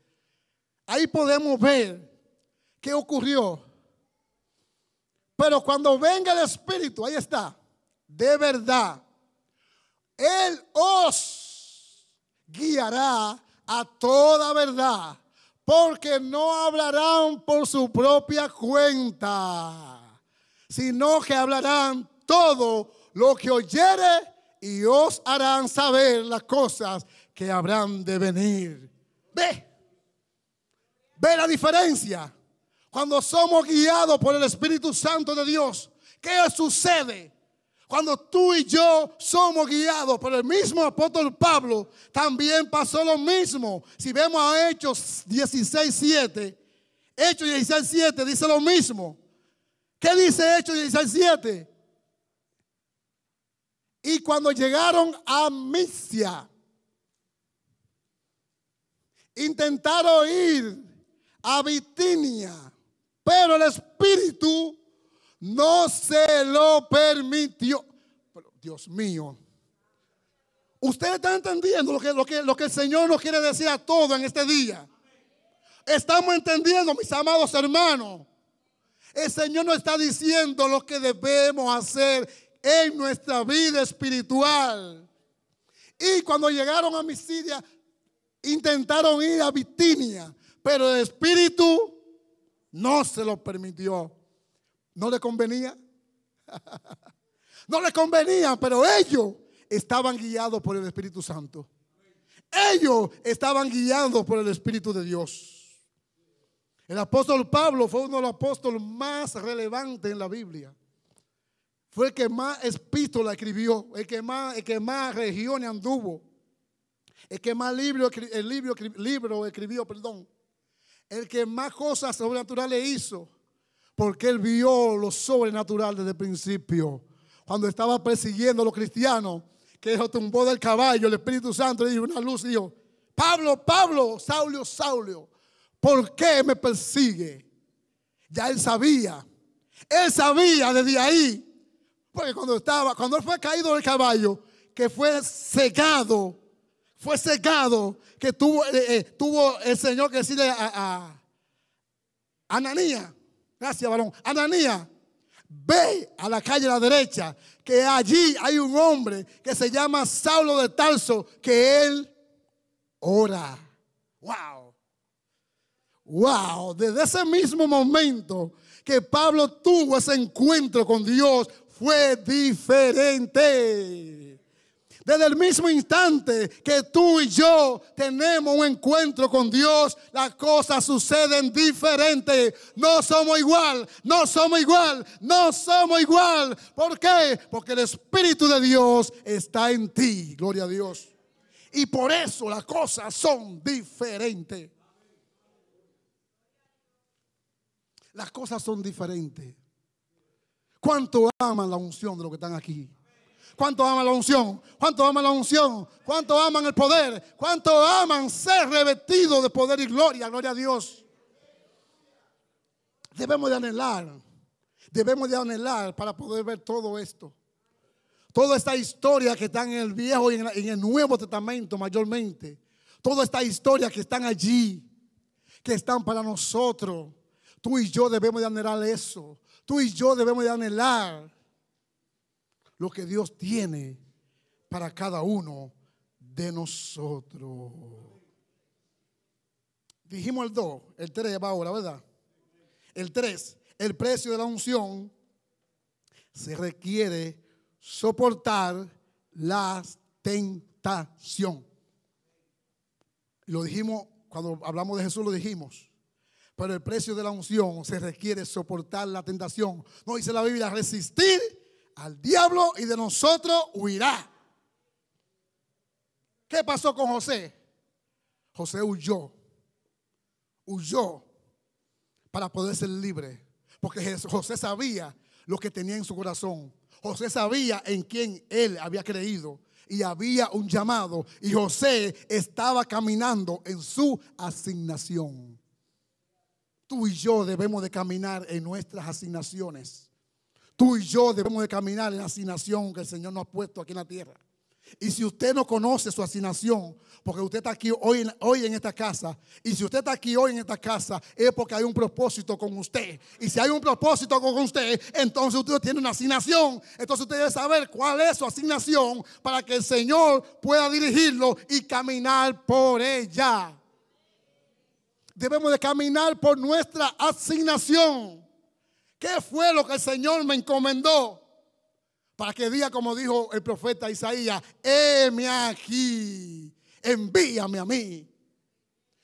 ahí podemos ver qué ocurrió. Pero cuando venga el Espíritu, ahí está, de verdad, Él os guiará a toda verdad, porque no hablarán por su propia cuenta, sino que hablarán todo lo que oyere y os harán saber las cosas que habrán de venir. Ve la diferencia. Cuando somos guiados por el Espíritu Santo de Dios, ¿qué sucede? Cuando tú y yo somos guiados por el mismo apóstol Pablo, también pasó lo mismo. Si vemos a Hechos 16:7, Hechos 16:7 dice lo mismo. ¿Qué dice Hechos 16:7? Y cuando llegaron a Misia, intentaron ir a Bitinia, pero el Espíritu no se lo permitió. Pero, Dios mío, ustedes están entendiendo lo que el Señor nos quiere decir a todos en este día. Estamos entendiendo, mis amados hermanos. El Señor nos está diciendo lo que debemos hacer en nuestra vida espiritual. Y cuando llegaron a Misidia, intentaron ir a Bitinia, pero el Espíritu no se lo permitió. ¿No le convenía? No le convenía, pero ellos estaban guiados por el Espíritu Santo. Ellos estaban guiados por el Espíritu de Dios. El apóstol Pablo fue uno de los apóstoles más relevantes en la Biblia. Fue el que más epístola escribió, el que más regiones anduvo, el que más libro escribió, el que más cosas sobrenaturales hizo. Porque él vio lo sobrenatural desde el principio. Cuando estaba persiguiendo a los cristianos, que lo tumbó del caballo, el Espíritu Santo le dio una luz y dijo: Pablo, Pablo, Saulio, Saulio, ¿por qué me persigue? Ya él sabía desde ahí. Porque cuando él fue caído del caballo, que fue cegado, que tuvo el Señor que decirle a Ananías. Gracias, varón. Ananías, ve a la calle a la derecha, que allí hay un hombre que se llama Saulo de Tarso, que él ora. Wow. Wow. Desde ese mismo momento que Pablo tuvo ese encuentro con Dios, fue diferente. Desde el mismo instante que tú y yo tenemos un encuentro con Dios, las cosas suceden diferente. No somos igual, no somos igual, no somos igual. ¿Por qué? Porque el Espíritu de Dios está en ti. Gloria a Dios. Y por eso las cosas son diferentes. Las cosas son diferentes. ¿Cuánto aman la unción de los que están aquí? ¿Cuánto aman la unción? ¿Cuánto aman la unción? ¿Cuánto aman el poder? ¿Cuánto aman ser revestidos de poder y gloria? Gloria a Dios. Debemos de anhelar para poder ver todo esto. Toda esta historia que está en el Viejo y en el Nuevo Testamento mayormente. Toda esta historia que están allí, que están para nosotros. Tú y yo debemos de anhelar eso. Tú y yo debemos de anhelar lo que Dios tiene para cada uno de nosotros. Dijimos el 2, el 3 va ahora, ¿verdad? El 3, el precio de la unción se requiere soportar la tentación. Lo dijimos, cuando hablamos de Jesús lo dijimos. Pero el precio de la unción se requiere soportar la tentación. No dice la Biblia, resistir al diablo y de nosotros huirá. ¿Qué pasó con José? José huyó para poder ser libre, porque José sabía lo que tenía en su corazón. José sabía en quién él había creído y había un llamado, y José estaba caminando en su asignación. Tú y yo debemos de caminar en nuestras asignaciones. Tú y yo debemos de caminar en la asignación que el Señor nos ha puesto aquí en la tierra. Y si usted no conoce su asignación, porque usted está aquí hoy en esta casa, y si usted está aquí hoy en esta casa, es porque hay un propósito con usted. Y si hay un propósito con usted, entonces usted tiene una asignación. Entonces usted debe saber cuál es su asignación para que el Señor pueda dirigirlo y caminar por ella. Debemos de caminar por nuestra asignación. ¿Qué fue lo que el Señor me encomendó? Para que diga como dijo el profeta Isaías, heme aquí, envíame a mí.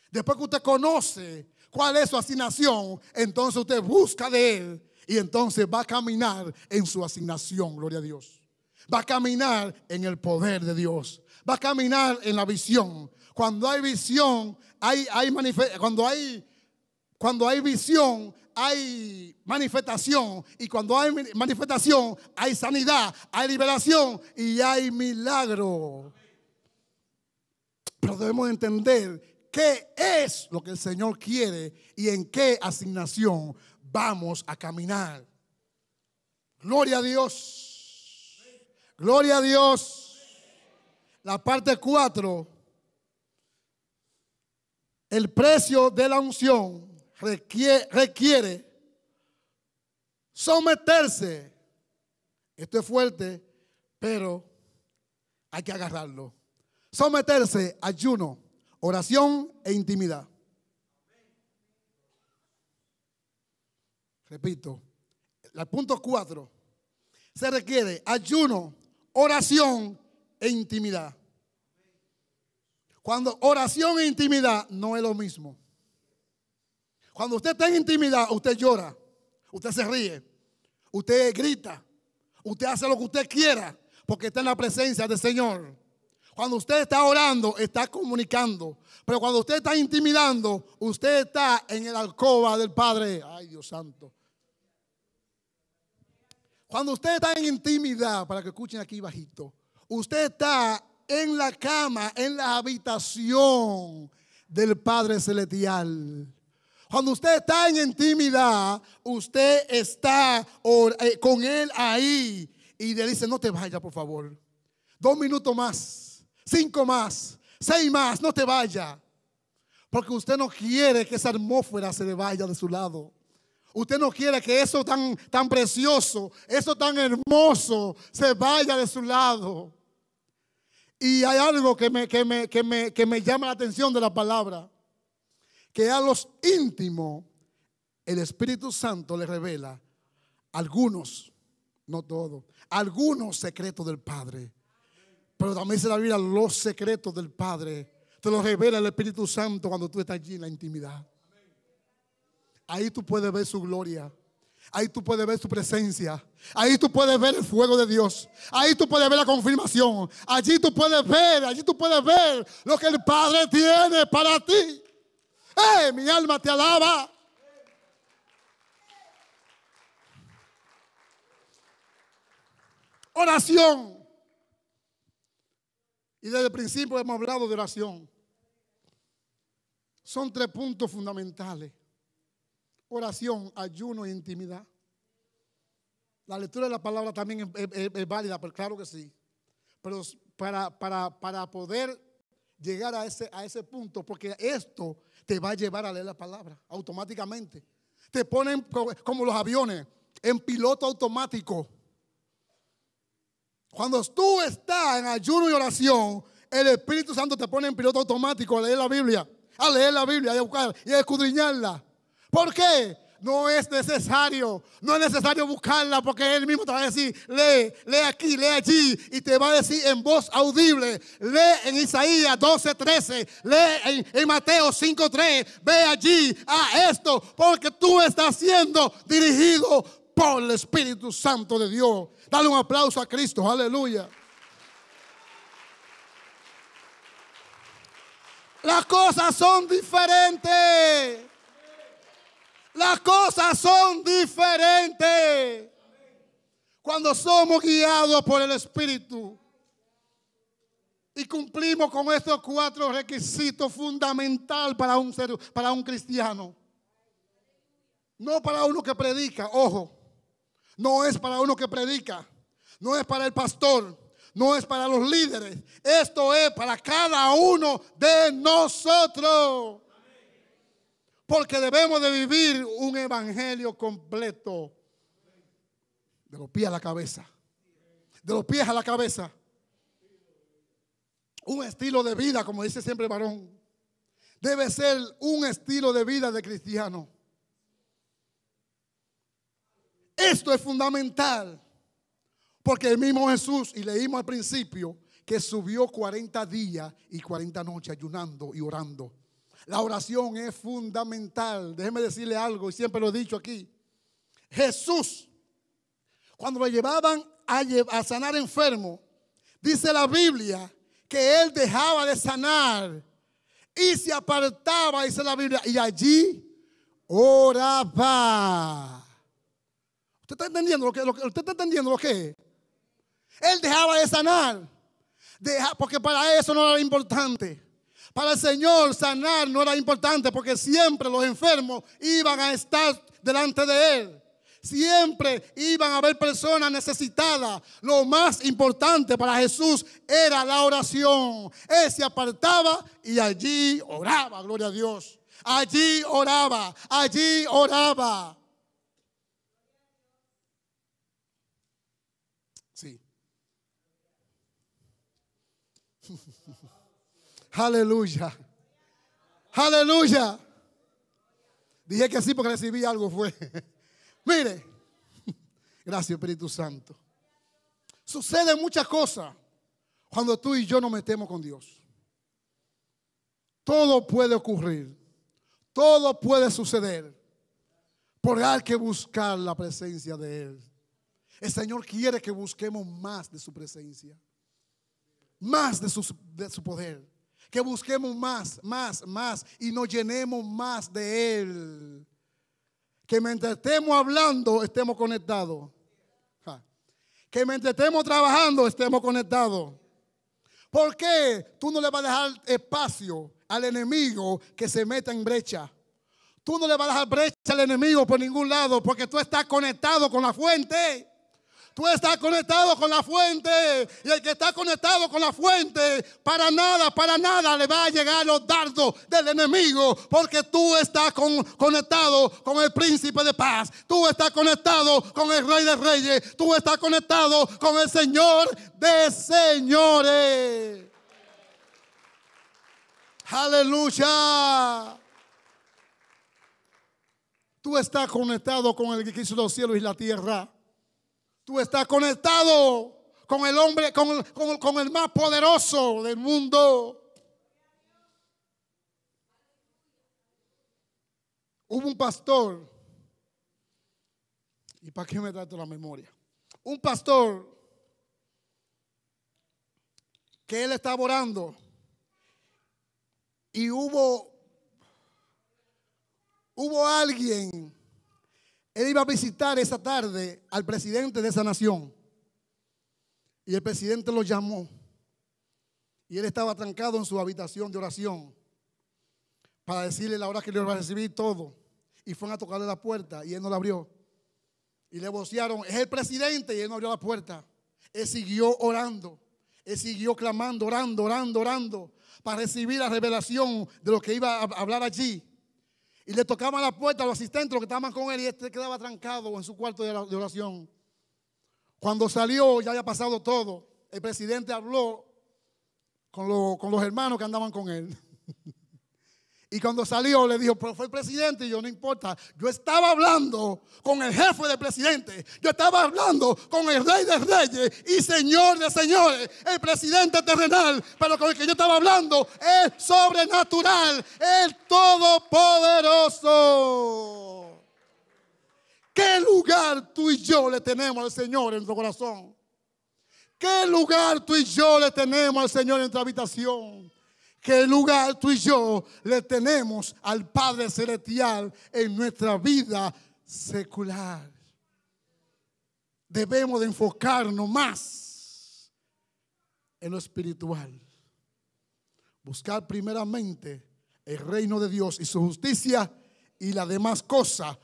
Después que usted conoce cuál es su asignación, entonces usted busca de Él y entonces va a caminar en su asignación, gloria a Dios. Va a caminar en el poder de Dios. Va a caminar en la visión. Cuando hay visión, cuando hay visión, hay manifestación, y cuando hay manifestación hay sanidad, hay liberación y hay milagro. Pero debemos entender qué es lo que el Señor quiere y en qué asignación vamos a caminar. Gloria a Dios. Gloria a Dios. La parte 4. El precio de la unción requiere someterse. Esto es fuerte, pero hay que agarrarlo. Someterse a ayuno, oración e intimidad. Repito, el punto 4. Se requiere ayuno, oración e intimidad. Cuando oración e intimidad no es lo mismo. Cuando usted está en intimidad, usted llora, usted se ríe, usted grita, usted hace lo que usted quiera, porque está en la presencia del Señor. Cuando usted está orando, está comunicando. Pero cuando usted está intimidando, usted está en el alcoba del Padre. Ay, Dios santo. Cuando usted está en intimidad, para que escuchen aquí bajito, usted está en la cama, en la habitación del Padre Celestial. Cuando usted está en intimidad, usted está con Él ahí y le dice, no te vayas, por favor. 2 minutos más, 5 más, 6 más, no te vayas. Porque usted no quiere que esa atmósfera se le vaya de su lado. Usted no quiere que eso tan precioso, eso tan hermoso se vaya de su lado. Y hay algo que me llama la atención de la palabra. que a los íntimos el Espíritu Santo le revela algunos, no todos, algunos secretos del Padre. Pero también dice la Biblia, los secretos del Padre te los revela el Espíritu Santo cuando tú estás allí en la intimidad. Ahí tú puedes ver su gloria. Ahí tú puedes ver su presencia. Ahí tú puedes ver el fuego de Dios. Ahí tú puedes ver la confirmación. Allí tú puedes ver lo que el Padre tiene para ti. Mi alma te alaba. Oración. Y desde el principio hemos hablado de oración. Son 3 puntos fundamentales: oración, ayuno e intimidad. La lectura de la palabra también es válida, pero claro que sí. Pero para poder llegar a ese punto, porque esto te va a llevar a leer la palabra automáticamente. Te ponen como los aviones, en piloto automático. Cuando tú estás en ayuno y oración, el Espíritu Santo te pone en piloto automático a leer la Biblia, y a buscar y a escudriñarla. ¿Por qué? No es necesario buscarla, porque Él mismo te va a decir: lee aquí, lee allí, y te va a decir en voz audible. Lee en Isaías 12:13, lee en Mateo 5:3, ve allí a esto, porque tú estás siendo dirigido por el Espíritu Santo de Dios. Dale un aplauso a Cristo, aleluya. Las cosas son diferentes. Las cosas son diferentes cuando somos guiados por el Espíritu y cumplimos con estos 4 requisitos fundamentales para un cristiano. No para uno que predica, ojo. No es para uno que predica, no es para el pastor, no es para los líderes. Esto es para cada uno de nosotros. Porque debemos de vivir un evangelio completo. De los pies a la cabeza. De los pies a la cabeza. Un estilo de vida, como dice siempre el varón. Debe ser un estilo de vida de cristiano. Esto es fundamental, porque el mismo Jesús, y leímos al principio, que subió 40 días y 40 noches ayunando y orando. La oración es fundamental. Déjeme decirle algo, y siempre lo he dicho aquí. Jesús, cuando lo llevaban a sanar enfermo, dice la Biblia que Él dejaba de sanar y se apartaba, dice la Biblia, y allí oraba. ¿Usted está entendiendo usted está entendiendo lo que es? Él dejaba de sanar, porque para eso no era importante. Para el Señor sanar no era importante, porque siempre los enfermos iban a estar delante de Él. Siempre iban a haber personas necesitadas. Lo más importante para Jesús era la oración. Él se apartaba y allí oraba, gloria a Dios. Allí oraba, allí oraba. Sí. Aleluya. Aleluya. Dije que sí porque recibí algo, fue. Mire, gracias Espíritu Santo. Suceden muchas cosas cuando tú y yo nos metemos con Dios. Todo puede ocurrir, todo puede suceder, pero hay que buscar la presencia de Él. El Señor quiere que busquemos más de su presencia, más de su poder, que busquemos más y nos llenemos más de Él. Que mientras estemos hablando, estemos conectados. Que mientras estemos trabajando, estemos conectados. ¿Por qué tú no le vas a dejar espacio al enemigo que se meta en brecha? Tú no le vas a dejar brecha al enemigo por ningún lado, porque tú estás conectado con la fuente. Tú estás conectado con la fuente. Y el que está conectado con la fuente, para nada le va a llegar los dardos del enemigo. Porque tú estás conectado con el príncipe de paz. Tú estás conectado con el rey de reyes. Tú estás conectado con el Señor de señores. Aleluya. Tú estás conectado con el que hizo los cielos y la tierra. Tú estás conectado con el hombre, con el más poderoso del mundo. Hubo un pastor, ¿y para qué me trato la memoria? Un pastor que él estaba orando y hubo alguien, él iba a visitar esa tarde al presidente de esa nación y el presidente lo llamó y él estaba trancado en su habitación de oración para decirle la hora que le iba a recibir todo, y fueron a tocarle la puerta y él no la abrió y le vocearon: es el presidente, y él no abrió la puerta. Él siguió orando, él siguió clamando, orando para recibir la revelación de lo que iba a hablar allí. Y le tocaban la puerta a los asistentes, los que estaban con él, y este quedaba trancado en su cuarto de oración. Cuando salió ya había pasado todo. El presidente habló con los hermanos que andaban con él. Y cuando salió le dijo: pero fue el presidente. Y yo: no importa, yo estaba hablando con el jefe del presidente, yo estaba hablando con el rey de reyes y señor de señores, el presidente terrenal, pero con el que yo estaba hablando es sobrenatural, el todopoderoso. ¿Qué lugar tú y yo le tenemos al Señor en nuestro corazón? ¿Qué lugar tú y yo le tenemos al Señor en nuestra habitación? ¿Qué lugar tú y yo le tenemos al Padre Celestial en nuestra vida secular? Debemos de enfocarnos más en lo espiritual. Buscar primeramente el reino de Dios y su justicia, y las demás cosas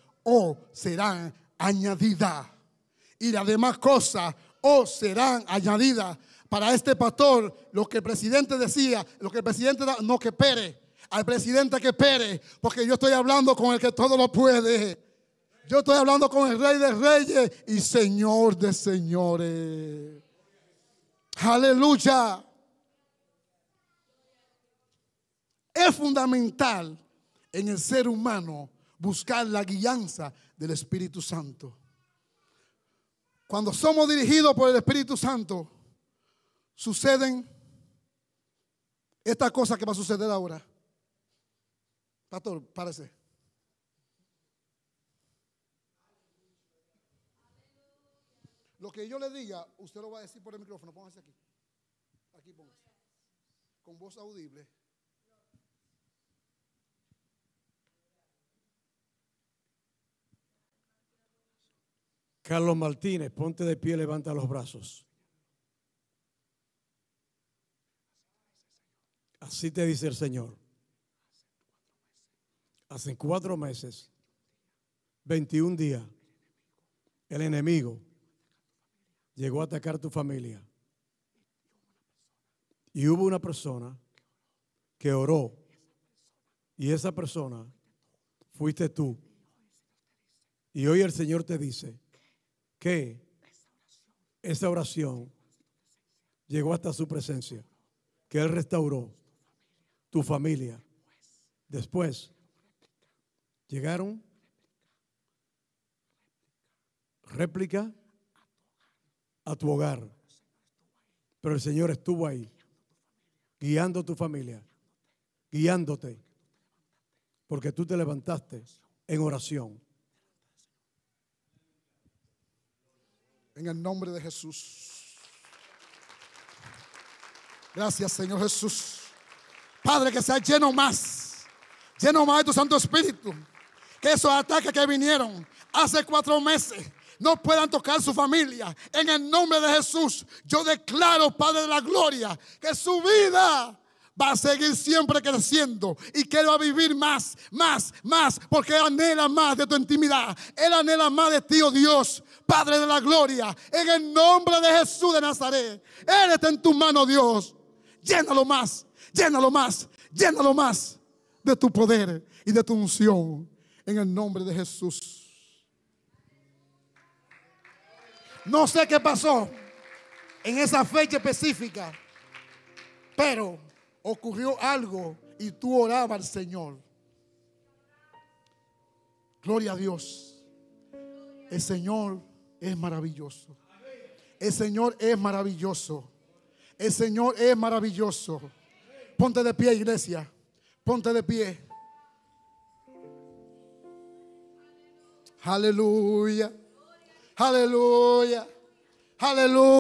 serán añadidas. Y las demás cosas serán añadidas. Para este pastor, lo que el presidente decía, lo que el presidente da, no, que espere. Al presidente que espere, porque yo estoy hablando con el que todo lo puede. Yo estoy hablando con el Rey de Reyes y Señor de Señores. Aleluya. Es fundamental en el ser humano buscar la guianza del Espíritu Santo. Cuando somos dirigidos por el Espíritu Santo, suceden estas cosas que va a suceder ahora. Pastor, párese. Lo que yo le diga, usted lo va a decir por el micrófono. Póngase aquí. Aquí póngase. Con voz audible. Carlos Martínez, ponte de pie, levanta los brazos. Así te dice el Señor. Hace 4 meses, 21 días, el enemigo llegó a atacar tu familia. Y hubo una persona que oró, y esa persona fuiste tú. Y hoy el Señor te dice que esa oración llegó hasta su presencia, que Él restauró tu familia. Después llegaron réplica a tu hogar, pero el Señor estuvo ahí guiando tu familia, guiándote, porque tú te levantaste en oración. En el nombre de Jesús. Gracias, Señor Jesús. Padre, que sea lleno más de tu Santo Espíritu. Que esos ataques que vinieron hace 4 meses no puedan tocar su familia. En el nombre de Jesús, yo declaro, Padre de la gloria, que su vida va a seguir siempre creciendo y que Él va a vivir más, porque Él anhela más de tu intimidad. Él anhela más de ti, oh Dios, Padre de la gloria. En el nombre de Jesús de Nazaret, Él está en tu mano, Dios. Llénalo más de tu poder y de tu unción. En el nombre de Jesús. No sé qué pasó en esa fecha específica, pero ocurrió algo y tú orabas al Señor. Gloria a Dios. El Señor es maravilloso. El Señor es maravilloso. El Señor es maravilloso. Ponte de pie, iglesia. Ponte de pie. Aleluya. Aleluya. Aleluya.